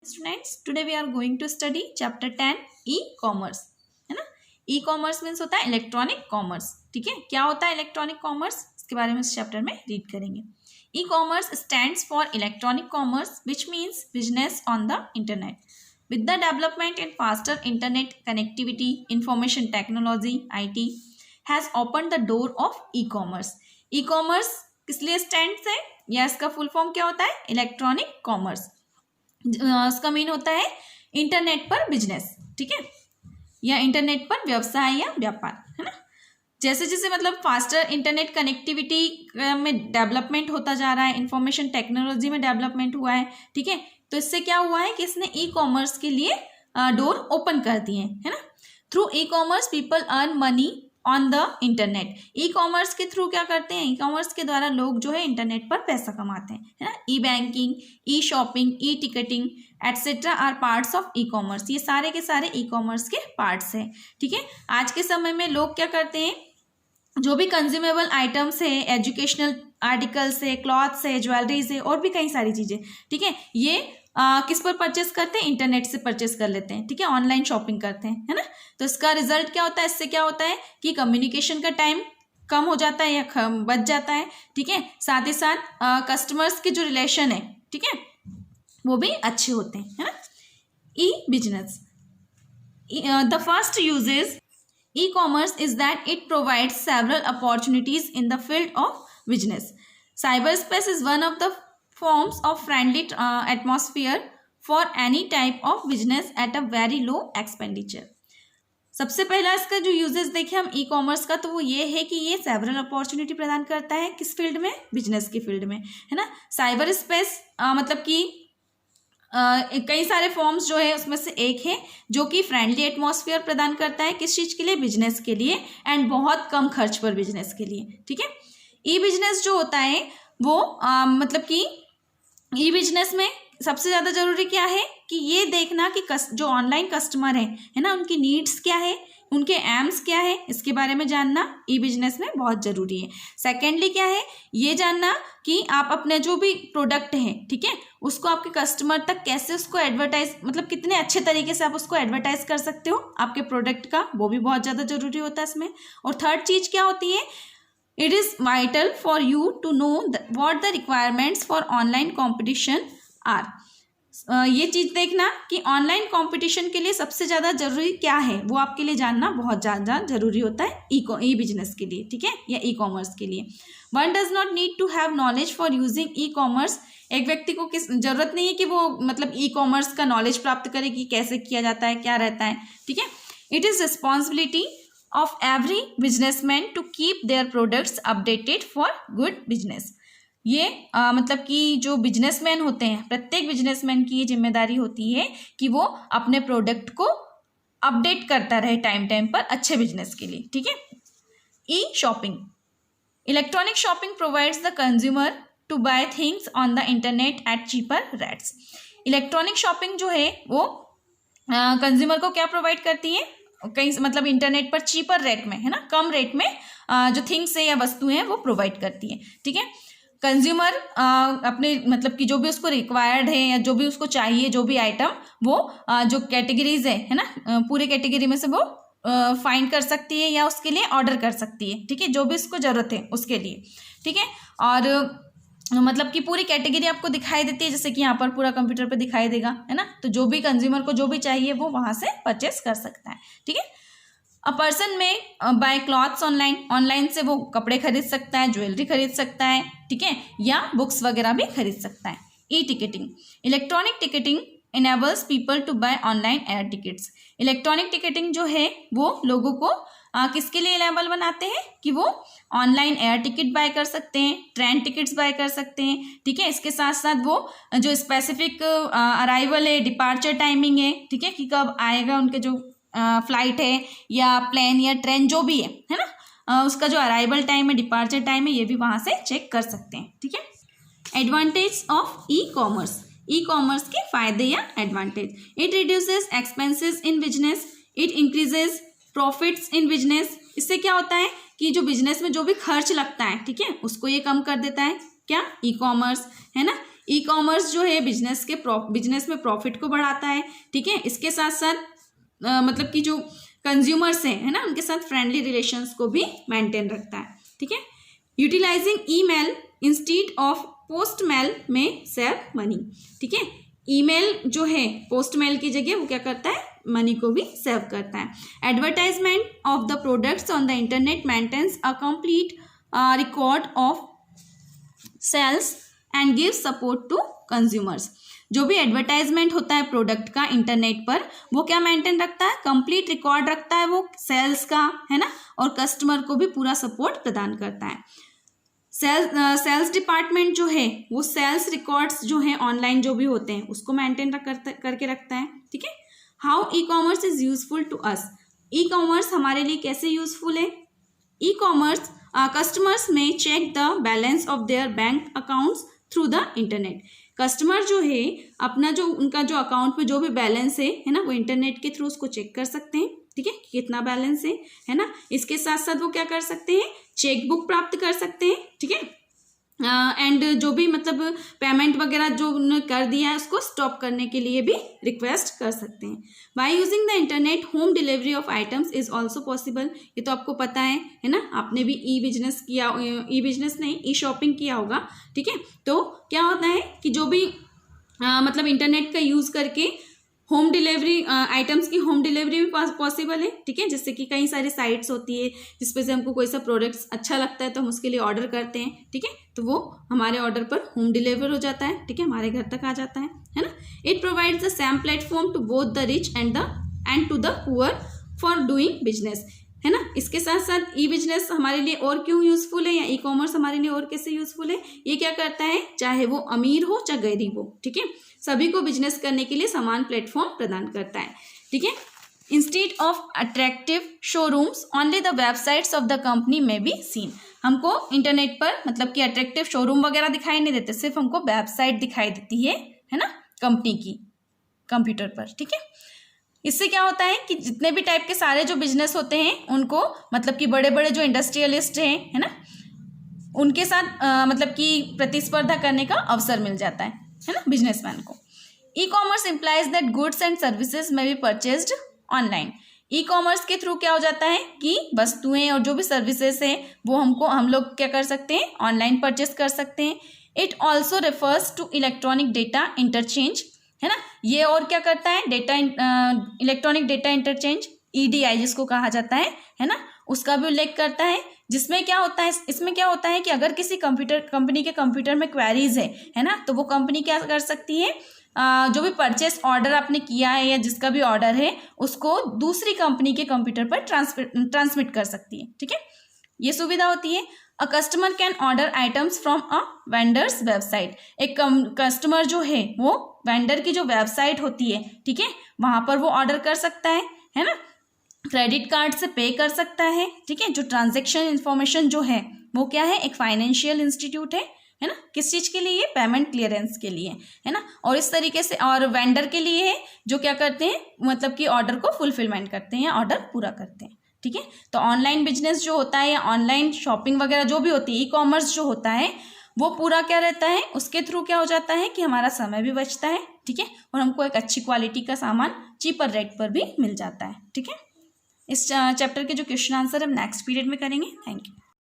students, today we are going to study chapter 10 e-commerce, है ना। e-commerce means होता है इलेक्ट्रॉनिक कॉमर्स। ठीक है, क्या होता है इलेक्ट्रॉनिक कॉमर्स, इसके बारे में इस चैप्टर में रीड करेंगे। e-commerce stands for electronic commerce, which means business on the internet. With the development in faster internet connectivity, information technology (IT) has opened the door of e-commerce. e-commerce किस लिए stand है या इसका full form क्या होता है, electronic commerce. इसका mean होता है इंटरनेट पर बिजनेस, ठीक है, या इंटरनेट पर व्यवसाय या व्यापार, है ना। जैसे जैसे मतलब फास्टर इंटरनेट कनेक्टिविटी में डेवलपमेंट होता जा रहा है, इंफॉर्मेशन टेक्नोलॉजी में डेवलपमेंट हुआ है, ठीक है, तो इससे क्या हुआ है कि इसने ई कॉमर्स के लिए डोर ओपन कर दिए, है ना। Through e commerce people earn money on the internet. E commerce के थ्रू क्या करते हैं, ई कॉमर्स के द्वारा लोग जो है इंटरनेट पर पैसा कमाते हैं, है ना। E banking, e shopping, e ticketing etcetera are parts of e commerce. ये सारे के सारे ई कॉमर्स के पार्ट्स हैं, ठीक है। आज के समय में लोग क्या करते हैं, जो भी कंज्यूमेबल आइटम्स है, एजुकेशनल आर्टिकल्स है, क्लॉथ्स है, ज्वेलरीज है और भी कई सारी चीज़ें, ठीक है, ये किस पर परचेस करते हैं, इंटरनेट से परचेस कर लेते हैं, ठीक है, ऑनलाइन शॉपिंग करते हैं, है ना। तो इसका रिजल्ट क्या होता है, इससे क्या होता है कि कम्युनिकेशन का टाइम कम हो जाता है या बच जाता है, ठीक है। साथ ही साथ कस्टमर्स के जो रिलेशन है, ठीक है, वो भी अच्छे होते हैं, है ना। E business, the first uses e-commerce is that it provides several opportunities in the field of business. Cyberspace is one of the forms of friendly atmosphere for any type of business at a very low expenditure. सबसे पहला इसका जो uses देखें हम e commerce का, तो वो ये है कि ये सेवरल अपॉर्चुनिटी प्रदान करता है, किस फील्ड में, बिजनेस की फील्ड में, है ना। साइबर स्पेस मतलब कि कई सारे फॉर्म्स जो है उसमें से एक है जो कि फ्रेंडली एटमॉस्फेयर प्रदान करता है, किस चीज़ के लिए, बिजनेस के लिए, एंड बहुत कम खर्च पर बिजनेस के लिए, ठीक है। ई बिजनेस जो होता है वो मतलब कि ई बिजनेस में सबसे ज़्यादा जरूरी क्या है कि ये देखना कि जो ऑनलाइन कस्टमर है ना, उनकी नीड्स क्या है, उनके एम्स क्या है, इसके बारे में जानना ई बिजनेस में बहुत ज़रूरी है। सेकेंडली क्या है, ये जानना कि आप अपने जो भी प्रोडक्ट है, ठीक है, उसको आपके कस्टमर तक कैसे उसको एडवर्टाइज, मतलब कितने अच्छे तरीके से आप उसको एडवर्टाइज कर सकते हो आपके प्रोडक्ट का, वो भी बहुत ज़्यादा जरूरी होता है इसमें। और थर्ड चीज़ क्या होती है, it is vital for you to know what the requirements for online competition are. ये चीज़ देखना कि ऑनलाइन कंपटीशन के लिए सबसे ज़्यादा जरूरी क्या है, वो आपके लिए जानना बहुत ज़्यादा जरूरी होता है ई बिजनेस के लिए, ठीक है, या ई कॉमर्स के लिए। One does not need to have knowledge for using e commerce. एक व्यक्ति को किस जरूरत नहीं है कि वो मतलब ई कॉमर्स का नॉलेज प्राप्त करे कि कैसे किया जाता है, क्या रहता है, ठीक है। It is responsibility of every businessman to keep their products updated for good business. ये मतलब कि जो बिजनेसमैन होते हैं, प्रत्येक बिजनेसमैन की ये जिम्मेदारी होती है कि वो अपने प्रोडक्ट को अपडेट करता रहे टाइम टाइम पर अच्छे बिजनेस के लिए, ठीक है। E shopping, electronic shopping provides the consumer to buy things on the internet at cheaper rates. Electronic shopping जो है वो कंज्यूमर को क्या प्रोवाइड करती है, कहीं मतलब इंटरनेट पर चीपर रेट में, है ना, कम रेट में जो थिंग्स है या वस्तुएं हैं वो प्रोवाइड करती है, ठीक है। कंज्यूमर अपने मतलब कि जो भी उसको रिक्वायर्ड है या जो भी उसको चाहिए, जो भी आइटम, वो जो कैटेगरीज है ना, पूरे कैटेगरी में से वो फाइंड कर सकती है या उसके लिए ऑर्डर कर सकती है, ठीक है, जो भी उसको ज़रूरत है उसके लिए, ठीक है। और मतलब कि पूरी कैटेगरी आपको दिखाई देती है, जैसे कि यहाँ पर पूरा कंप्यूटर पे दिखाई देगा, है ना। तो जो भी कंज्यूमर को जो भी चाहिए वो वहाँ से परचेस कर सकता है, ठीक है। अ पर्सन में बाय क्लॉथ्स ऑनलाइन, ऑनलाइन से वो कपड़े खरीद सकता है, ज्वेलरी खरीद सकता है, ठीक है, या बुक्स वगैरह भी खरीद सकता है। E ticketing, electronic ticketing enables people to buy online air tickets. Electronic ticketing जो है वो लोगों को किसके लिए इनेबल बनाते हैं कि वो ऑनलाइन एयर टिकट बाय कर सकते हैं, ट्रेन टिकट्स बाय कर सकते हैं, ठीक है। इसके साथ साथ वो जो स्पेसिफिक अराइवल है, डिपार्चर टाइमिंग है, ठीक है, कि कब आएगा उनके जो फ्लाइट है या प्लेन या ट्रेन जो भी है ना, उसका जो अराइवल टाइम है, डिपार्चर टाइम है, ये भी वहाँ से चेक कर सकते हैं, ठीक है। Advantage of e commerce, E commerce के फायदे या advantage, it reduces expenses in business, it increases profits in business. इससे क्या होता है कि जो बिजनेस में जो भी खर्च लगता है, ठीक है, उसको ये कम कर देता है, क्या, ई कॉमर्स, है ना। ई कॉमर्स जो है बिजनेस में प्रॉफिट को बढ़ाता है, ठीक है। इसके साथ साथ मतलब कि जो कंज्यूमर्स हैं, है ना, उनके साथ फ्रेंडली रिलेशंस को भी मेंटेन रखता है, ठीक है। Utilizing email instead of post mail में सेव मनी, ठीक है। ईमेल जो है पोस्ट मेल की जगह वो क्या करता है, मनी को भी सेव करता है। Advertisement of the products on the internet maintains a complete record of sales and give support to consumers. जो भी एडवर्टाइजमेंट होता है प्रोडक्ट का इंटरनेट पर, वो क्या मेंटेन रखता है, कंप्लीट रिकॉर्ड रखता है वो सेल्स का, है ना, और कस्टमर को भी पूरा सपोर्ट प्रदान करता है। सेल्स डिपार्टमेंट जो है वो सेल्स रिकॉर्ड्स जो हैं ऑनलाइन जो भी होते हैं उसको मेंटेन करके रखता है, ठीक है। How e commerce is useful to us. E commerce हमारे लिए कैसे यूजफुल है। ई कॉमर्स कस्टमर्स में check the balance of their bank accounts through the internet. Customer जो है अपना जो उनका जो अकाउंट में जो भी बैलेंस है ना, वो इंटरनेट के थ्रू उसको चेक कर सकते हैं, ठीक है, कितना बैलेंस है ना। इसके साथ साथ वो क्या कर सकते हैं, चेक बुक प्राप्त कर सकते हैं, ठीक है। एंड जो भी मतलब पेमेंट वगैरह जो उन्होंने कर दिया है उसको स्टॉप करने के लिए भी रिक्वेस्ट कर सकते हैं। By using the internet home delivery of items is also possible. ये तो आपको पता है ना, आपने भी ई बिजनेस नहीं, ई शॉपिंग किया होगा, ठीक है। तो क्या होता है कि जो भी मतलब इंटरनेट का यूज़ करके होम डिलीवरी आइटम्स की होम डिलीवरी भी पॉसिबल है, ठीक है। जैसे कि कई सारी साइट्स होती है जिसपे से हमको कोई सा प्रोडक्ट्स अच्छा लगता है तो हम उसके लिए ऑर्डर करते हैं, ठीक है, तो वो हमारे ऑर्डर पर होम डिलीवर हो जाता है, ठीक है, हमारे घर तक आ जाता है ना। It provides the same platform to both the rich and to the poor for doing business, है ना। इसके साथ साथ ई बिजनेस हमारे लिए और क्यों यूजफुल है, या ई कॉमर्स हमारे लिए और कैसे यूजफुल है। ये क्या करता है, चाहे वो अमीर हो चाहे गरीब हो, ठीक है, सभी को बिजनेस करने के लिए समान प्लेटफॉर्म प्रदान करता है, ठीक है। Instead of attractive showrooms only the websites of the company में बी सीन। हमको इंटरनेट पर मतलब कि अट्रैक्टिव शोरूम वगैरह दिखाई नहीं देते, सिर्फ हमको वेबसाइट दिखाई देती है ना, कंपनी की कंप्यूटर पर, ठीक है। इससे क्या होता है कि जितने भी टाइप के सारे जो बिजनेस होते हैं उनको मतलब कि बड़े बड़े जो इंडस्ट्रियलिस्ट हैं, है ना, उनके साथ मतलब कि प्रतिस्पर्धा करने का अवसर मिल जाता है ना बिजनेसमैन को। E commerce implies that goods and services may be purchased online. E commerce के थ्रू क्या हो जाता है कि वस्तुएं और जो भी सर्विसेज हैं वो हम लोग क्या कर सकते हैं, ऑनलाइन परचेज कर सकते हैं। It also refers to electronic data interchange, है ना। ये और क्या करता है, इलेक्ट्रॉनिक डेटा इंटरचेंज, EDI जिसको कहा जाता है ना, उसका भी उल्लेख करता है। जिसमें क्या होता है, इसमें क्या होता है कि अगर किसी कंपनी के कंप्यूटर में क्वेरीज है ना, तो वो कंपनी क्या कर सकती है, जो भी परचेस ऑर्डर आपने किया है या जिसका भी ऑर्डर है उसको दूसरी कंपनी के कंप्यूटर पर ट्रांसमिट कर सकती है, ठीक है, ये सुविधा होती है। A customer can order items from a vendors website. एक कस्टमर जो है वो वेंडर की जो वेबसाइट होती है, ठीक है, वहां पर वो ऑर्डर कर सकता है ना, क्रेडिट कार्ड से पे कर सकता है, ठीक है। जो ट्रांजैक्शन इन्फॉर्मेशन जो है वो क्या है, एक फाइनेंशियल इंस्टीट्यूट है ना, किस चीज़ के लिए, पेमेंट क्लियरेंस के लिए, है ना। और इस तरीके से, और वेंडर के लिए है जो क्या करते हैं, मतलब कि ऑर्डर को फुलफिलमेंट करते हैं या ऑर्डर पूरा करते हैं, ठीक है। तो ऑनलाइन बिजनेस जो होता है या ऑनलाइन शॉपिंग वगैरह जो भी होती है, ई कॉमर्स जो होता है वो पूरा क्या रहता है, उसके थ्रू क्या हो जाता है कि हमारा समय भी बचता है, ठीक है, और हमको एक अच्छी क्वालिटी का सामान चीपर रेट पर भी मिल जाता है, ठीक है। इस चैप्टर के जो क्वेश्चन आंसर हम नेक्स्ट पीरियड में करेंगे। Thank you.